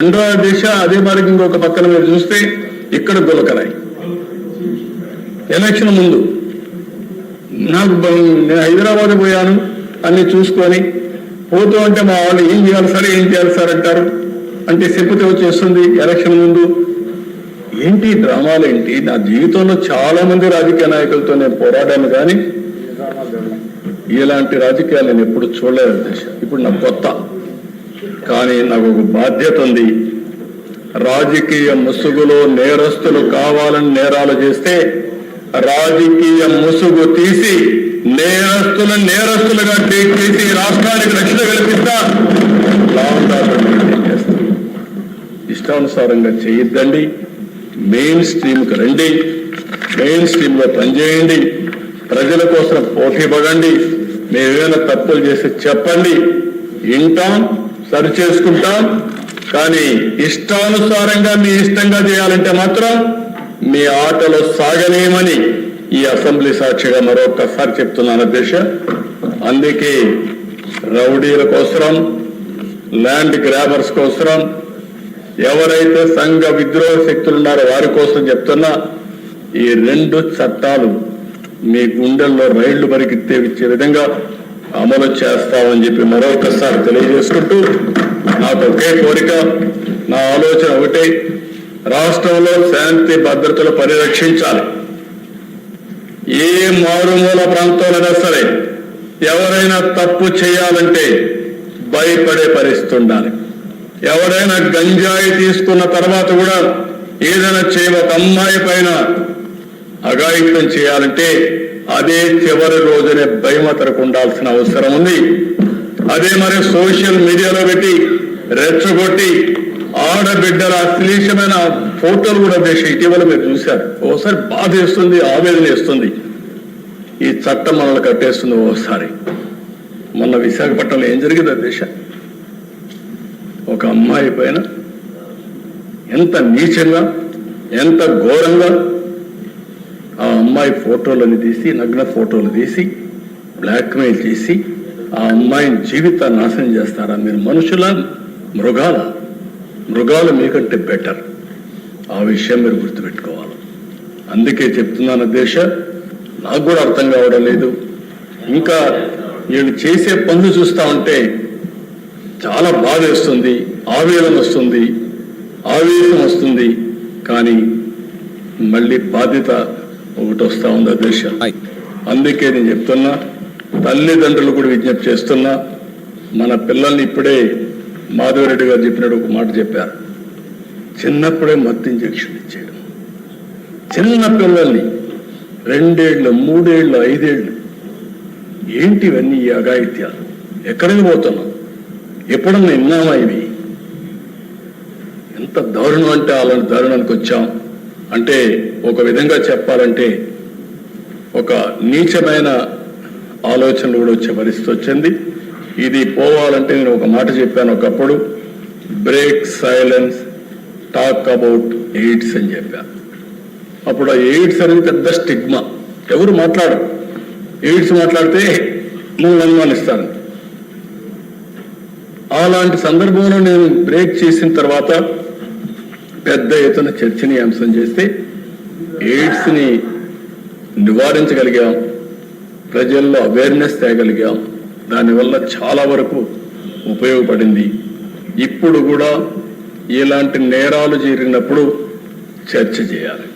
రెండో దిశ అదే మరి ఇంకొక పక్కన మీరు చూస్తే ఇక్కడ గులకరాయి ఎలక్షన్ ముందు నాకు నేను హైదరాబాద్ పోయాను అన్ని చూసుకొని పోతూ అంటే మా వాళ్ళు ఏం చేయాలి సార్ అంటారు. అంటే సింపతి వచ్చేస్తుంది ఎలక్షన్ ముందు. ఏంటి డ్రామాలు ఏంటి? నా జీవితంలో చాలా మంది రాజకీయ నాయకులతో నేను పోరాడాను, కానీ ఇలాంటి రాజకీయాలు నేను ఎప్పుడు చూడలేదు దేశ. ఇప్పుడు నాకు కొత్త, కానీ నాకు ఒక బాధ్యత ఉంది. రాజకీయ ముసుగులో నేరస్తులు కావాలని నేరాలు చేస్తే రాజకీయ ముసుగు తీసి నేరస్తులుగా ట్రీట్ చేసి రాష్ట్రానికి రక్షణ కల్పిస్తా. ఇష్టానుసారంగా చేయొద్దండి. మెయిన్ స్ట్రీమ్కి రండి, మెయిన్ స్ట్రీమ్లో పనిచేయండి, ప్రజల కోసం పోటీ పడండి. మేమేమైనా తప్పులు చేసి చెప్పండి, వింటాం, సరి చేసుకుంటాం. కానీ ఇష్టానుసారంగా మీ ఇష్టంగా చేయాలంటే మాత్రం మీ ఆటలో సాగలేమని ఈ అసెంబ్లీ సాక్షిగా మరొకసారి చెప్తున్నాను అధ్యక్ష. అందుకే రౌడీల కోసం, ల్యాండ్ గ్రాబర్స్ కోసం, ఎవరైతే సంఘ విద్రోహ శక్తులు ఉన్నారో వారి కోసం చెప్తున్నా, ఈ రెండు చట్టాలు మీ గుండెల్లో రైళ్లు పరిగెత్తే విధంగా అమలు చేస్తామని చెప్పి మరొకసారి తెలియజేసుకుంటూ, నాకు ఒకే కోరిక, నా ఆలోచన ఒకటే, రాష్ట్రంలో శాంతి భద్రతలు పరిరక్షించాలి. ఏ మారుమూల ప్రాంతాలైనా సరే ఎవరైనా తప్పు చేయాలంటే భయపడే పరిస్థితి ఉండాలి. ఎవరైనా గంజాయి తీసుకున్న తర్వాత కూడా ఏదైనా ఒక అమ్మాయి పైన అఘాయిత్యం చేయాలంటే అదే చివరి రోజునే భయమతరకు ఉండాల్సిన అవసరం ఉంది. అదే మరి సోషల్ మీడియాలో పెట్టి రెచ్చగొట్టి ఆడబిడ్డల అశ్లీలమైన ఫోటోలు కూడా దేశ ఇటీవల మీరు చూశారు. ఓసారి బాధ వేస్తుంది, ఆవేదన వేస్తుంది. ఈ చట్టం మనల్ని కట్టేస్తుంది. ఓసారి మొన్న విశాఖపట్నంలో ఏం జరిగింది దేశ, ఒక అమ్మాయి పైన ఎంత నీచంగా, ఎంత ఘోరంగా ఆ అమ్మాయి ఫోటోలను తీసి, నగ్న ఫోటోలు తీసి బ్లాక్మెయిల్ చేసి ఆ అమ్మాయిని జీవితాన్ని నాశనం చేస్తారా? మీరు మనుషుల, మృగాలు మీకంటే బెటర్. ఆ విషయం మీరు గుర్తుపెట్టుకోవాలి. అందుకే చెప్తున్నాను దేశ, నాకు కూడా అర్థం కావడం లేదు. ఇంకా వీళ్ళు చేసే పనులు చూస్తూ ఉంటే చాలా బాధ వేస్తుంది, ఆవేదన వస్తుంది, ఆవేశం వస్తుంది. కానీ మళ్ళీ బాధ్యత ఒకటి వస్తూ ఉంది దేశ. అందుకే నేను చెప్తున్నా, తల్లిదండ్రులు కూడా విజ్ఞప్తి చేస్తున్నా, మన పిల్లల్ని ఇప్పుడే మాధవరెడ్డి గారు చెప్పినట్టు ఒక మాట చెప్పారు, చిన్నప్పుడే మత్తు ఇంజెక్షన్ ఇచ్చేయడం. చిన్న పిల్లల్ని 2 ఏళ్ళు, 3 ఏళ్ళు, 5 ఏళ్ళు, ఏంటివన్నీ ఈ అఘాయిత్యాలు? ఎక్కడికి పోతున్నాం? ఎప్పుడన్నా విన్నామా ఇవి? ఎంత దారుణం అంటే అలాంటి దారుణానికి వచ్చాం. అంటే ఒక విధంగా చెప్పాలంటే ఒక నీచమైన ఆలోచనలు కూడా వచ్చే పరిస్థితి వచ్చింది. ఇది పోవాలంటే నేను ఒక మాట చెప్పాను ఒకప్పుడు, break silence, talk about AIDS అని చెప్పాను. అప్పుడు ఆ ఎయిడ్స్ అనేది పెద్ద స్టిగ్మా, ఎవరు మాట్లాడరు. ఎయిడ్స్ మాట్లాడితే నువ్వు అనుమానిస్తాను. అలాంటి సందర్భంలో నేను బ్రేక్ చేసిన తర్వాత పెద్ద ఎత్తున చర్చనీయాంశం చేస్తే ఎయిడ్స్ని నివారించగలిగాం, ప్రజల్లో అవేర్నెస్ తేగలిగాం. దానివల్ల చాలా వరకు ఉపయోగపడింది. ఇప్పుడు కూడా ఇలాంటి నేరాలు జరిగినప్పుడు చర్చ చేయాలి.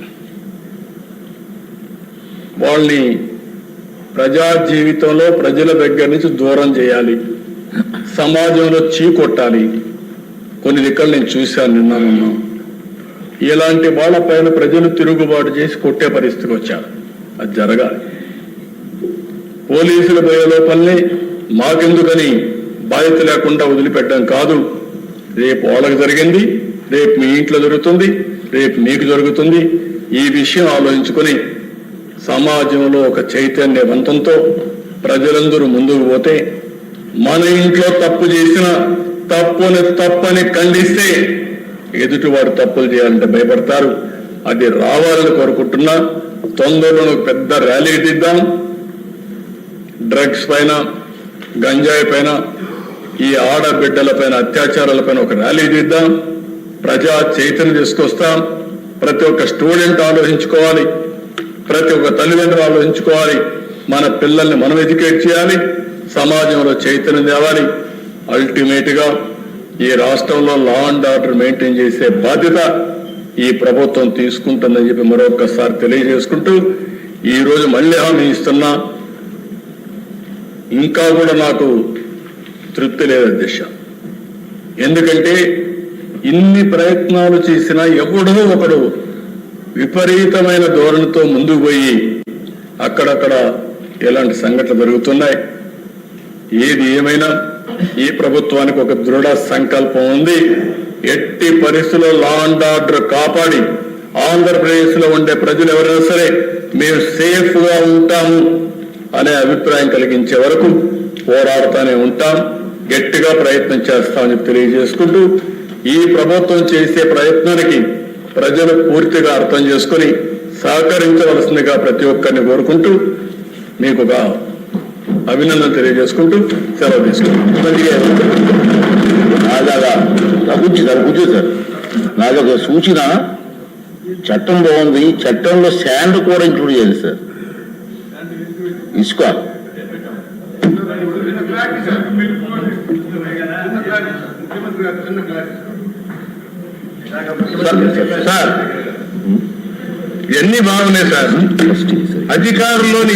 వాళ్ళని ప్రజా జీవితంలో ప్రజల దగ్గర నుంచి దూరం చేయాలి, సమాజంలో చీకొట్టాలి. కొన్ని దిక్కలు నేను చూశాను, నిన్న ఇలాంటి వాళ్ళపైన ప్రజలు తిరుగుబాటు చేసి కొట్టే పరిస్థితికి వచ్చారు. అది జరగాలి. పోలీసులు పోయే లోపలనే మాకెందుకని బాధ్యత లేకుండా వదిలిపెట్టడం కాదు. రేపు వాళ్ళకి జరిగింది, రేపు మీ ఇంట్లో జరుగుతుంది, రేపు మీకు జరుగుతుంది. ఈ విషయం ఆలోచించుకొని సమాజంలో ఒక చైతన్యవంతంతో ప్రజలందరూ ముందుకు పోతే, మన ఇంట్లో తప్పు చేసిన తప్పని ఖండిస్తే ఎదుటివాడు తప్పులు చేయాలంటే భయపడతారు. అది రావాలని కోరుకుంటున్నా. తొందరలో పెద్ద ర్యాలీ తీద్దాం. డ్రగ్స్ పైన, గంజాయి పైన, ఈ ఆడబిడ్డల పైన అత్యాచారాల పైన ఒక ర్యాలీ తీద్దాం. ప్రజా చైతన్యం తీసుకొస్తాం. ప్రతి ఒక్క స్టూడెంట్ ఆలోచించుకోవాలి, ప్రతి ఒక్క తల్లిదండ్రులు ఆలోచించుకోవాలి. మన పిల్లల్ని మనం ఎడ్యుకేట్ చేయాలి, సమాజంలో చైతన్యం తేవాలి. అల్టిమేట్ గా ఈ రాష్ట్రంలో లా అండ్ ఆర్డర్ మెయింటైన్ చేసే బాధ్యత ఈ ప్రభుత్వం తీసుకుంటుందని చెప్పి మరొకసారి తెలియజేసుకుంటూ, ఈ రోజు మళ్ళీ హామీ ఇస్తున్నా, ఇంకా కూడా నాకు తృప్తి లేదు అధ్యక్ష. ఎందుకంటే ఇన్ని ప్రయత్నాలు చేసినా ఎవడో ఒకడు విపరీతమైన ధోరణితో ముందుకు పోయి అక్కడక్కడ ఎలాంటి సంఘటనలు జరుగుతున్నాయి. ఏది ఏమైనా ఈ ప్రభుత్వానికి ఒక దృఢ సంకల్పం ఉంది. ఎట్టి పరిస్థితుల్లో లా అండ్ ఆర్డర్ కాపాడి ఆంధ్రప్రదేశ్ లో ఉండే ప్రజలు ఎవరైనా సరే మేము సేఫ్ గా ఉంటాము అనే అభిప్రాయం కలిగించే వరకు పోరాడుతూనే ఉంటాం, గట్టిగా ప్రయత్నం చేస్తామని తెలియజేసుకుంటూ, ఈ ప్రభుత్వం చేసే ప్రయత్నానికి ప్రజలు పూర్తిగా అర్థం చేసుకుని సహకరించవలసిందిగా ప్రతి ఒక్కరిని కోరుకుంటూ మీకు ఒక అభినందన తెలియజేసుకుంటూ సెలవు తీసుకుంటాం. కూర్చో సార్, నాదొక సూచన. చట్టం బాగుంది, చట్టంలో శాండ్ కూడా ఇంక్లూడ్ చేయాలి సార్. ఇసుక సార్ ఇవన్నీ బాగున్నాయి సార్. అధికారుల్లోని